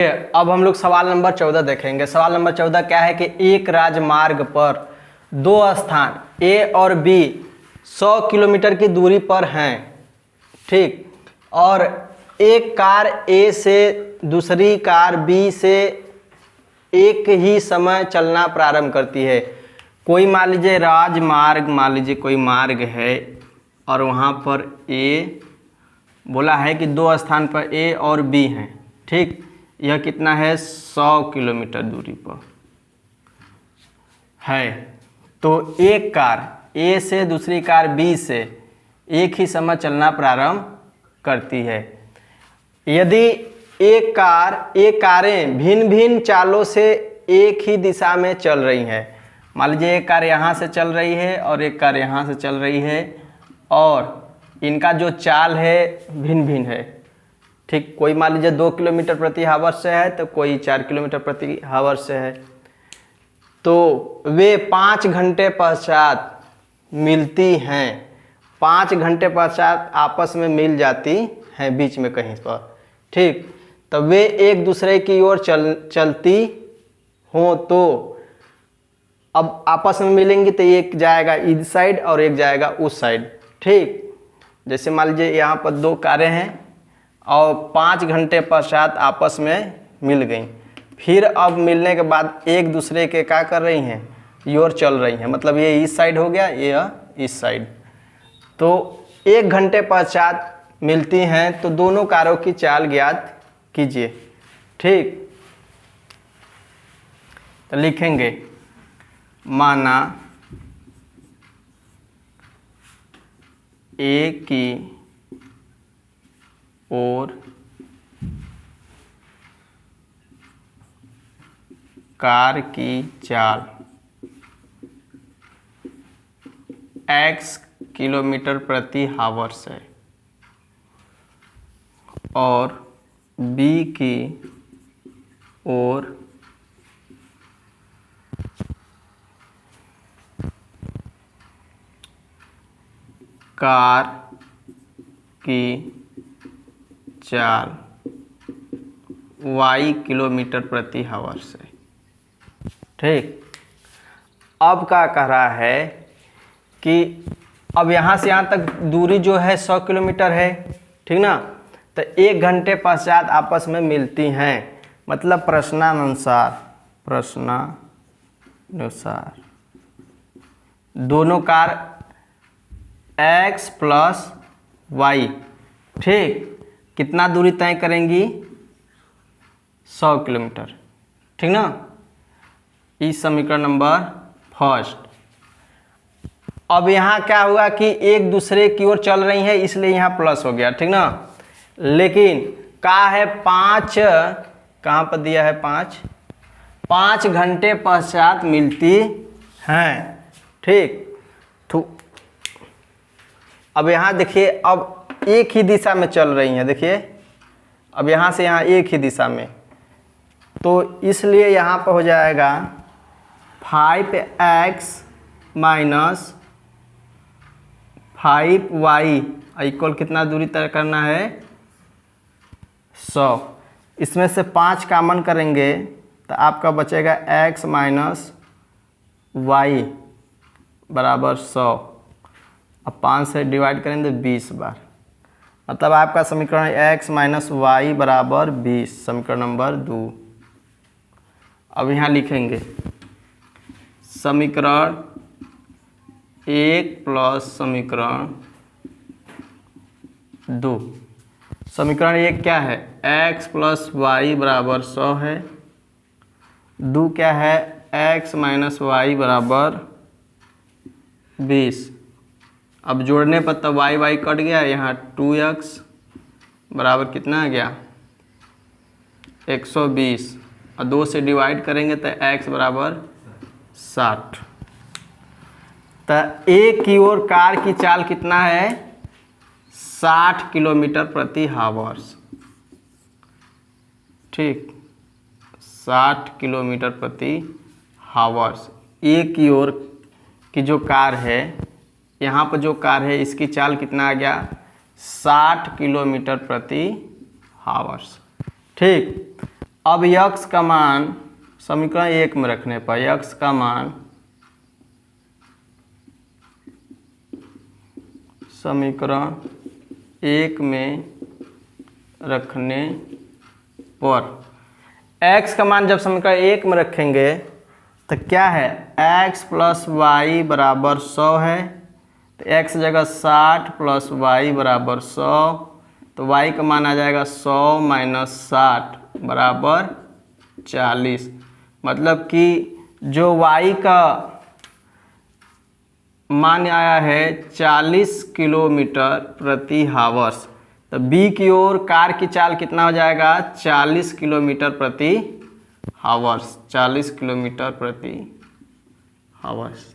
अब हम लोग सवाल नंबर 14 देखेंगे। सवाल नंबर 14 क्या है कि एक राजमार्ग पर दो स्थान ए और बी 100 किलोमीटर की दूरी पर हैं, ठीक, और एक कार ए से दूसरी कार बी से एक ही समय चलना प्रारंभ करती है। कोई मान लीजिए राजमार्ग, मान लीजिए कोई मार्ग है और वहाँ पर ए बोला है कि दो स्थान पर ए और बी हैं, ठीक, यह कितना है 100 किलोमीटर दूरी पर है। तो एक कार ए से दूसरी कार बी से एक ही समय चलना प्रारंभ करती है। यदि एक कारें भिन्न भिन्न चालों से एक ही दिशा में चल रही हैं, मान लीजिए एक कार यहाँ से चल रही है और एक कार यहाँ से चल रही है और इनका जो चाल है भिन्न भिन्न है, ठीक, कोई मान लीजिए 2 किलोमीटर प्रति आवर से है तो कोई 4 किलोमीटर प्रति आवर से है, तो वे 5 घंटे पश्चात मिलती हैं, 5 घंटे पश्चात आपस में मिल जाती हैं बीच में कहीं पर, ठीक, तब वे एक दूसरे की ओर चलती हों तो अब आपस में मिलेंगी तो एक जाएगा इस साइड और एक जाएगा उस साइड, ठीक। जैसे मान लीजिए यहाँ पर दो कारें हैं और 5 घंटे पश्चात आपस में मिल गई, फिर अब मिलने के बाद एक दूसरे के क्या कर रही हैं, ये ओर चल रही हैं, मतलब ये इस साइड हो गया, ये इस साइड, तो 1 घंटे पश्चात मिलती हैं, तो दोनों कारों की चाल ज्ञात कीजिए, ठीक। तो लिखेंगे माना ए की ओर कार की चाल x किलोमीटर प्रति आवर्स है और b की ओर कार की चाल y किलोमीटर प्रति आवर्स है, ठीक। अब क्या कह रहा है कि अब यहाँ से यहाँ तक दूरी जो है 100 किलोमीटर है, ठीक ना, तो 1 घंटे पश्चात आपस में मिलती हैं, मतलब प्रश्नानुसार दोनों कार x प्लस y, ठीक, कितना दूरी तय करेंगी 100 किलोमीटर, ठीक ना। इस समीकरण नंबर फर्स्ट। अब यहाँ क्या हुआ कि एक दूसरे की ओर चल रही है इसलिए यहाँ प्लस हो गया, ठीक ना, लेकिन कहा है 5, कहाँ पर दिया है 5 घंटे पश्चात मिलती हैं, ठीक। तो अब यहाँ देखिए, अब एक ही दिशा में चल रही हैं, देखिए अब यहाँ से यहाँ एक ही दिशा में, तो इसलिए यहाँ पर हो जाएगा 5x माइनस 5y इक्वल कितना दूरी तय करना है 100। इसमें से 5 कॉमन करेंगे तो आपका बचेगा x माइनस y बराबर 100। अब 5 से डिवाइड करेंगे 20 बार, मतलब आपका समीकरण x माइनस वाई बराबर 20, समीकरण नंबर 2। अब यहाँ लिखेंगे समीकरण 1 प्लस समीकरण 2। समीकरण 1 क्या है, x प्लस वाई बराबर 100 है, 2 क्या है, x माइनस वाई बराबर 20। अब जोड़ने पर तब y कट गया, यहाँ 2x बराबर कितना आ गया 120 और 2 से डिवाइड करेंगे तो x बराबर 60। तो एक की ओर कार की चाल कितना है 60 किलोमीटर प्रति आवर्स, ठीक, 60 किलोमीटर प्रति आवर्स। एक की ओर की जो कार है, यहाँ पर जो कार है इसकी चाल कितना आ गया 60 किलोमीटर प्रति आवर्स, ठीक। अब यक्स का मान समीकरण 1 में रखने पर यक्स का मान समीकरण 1 में रखने पर x का मान जब समीकरण 1 में रखेंगे तो क्या है, x प्लस वाई बराबर 100 है, तो x जगह 60 प्लस वाई बराबर 100, तो y का मान आ जाएगा 100 माइनस 60 बराबर 40। मतलब कि जो y का मान आया है 40 किलोमीटर प्रति हावर्स, तो b की ओर कार की चाल कितना हो जाएगा, 40 किलोमीटर प्रति हावर्स, 40 किलोमीटर प्रति हावर्स।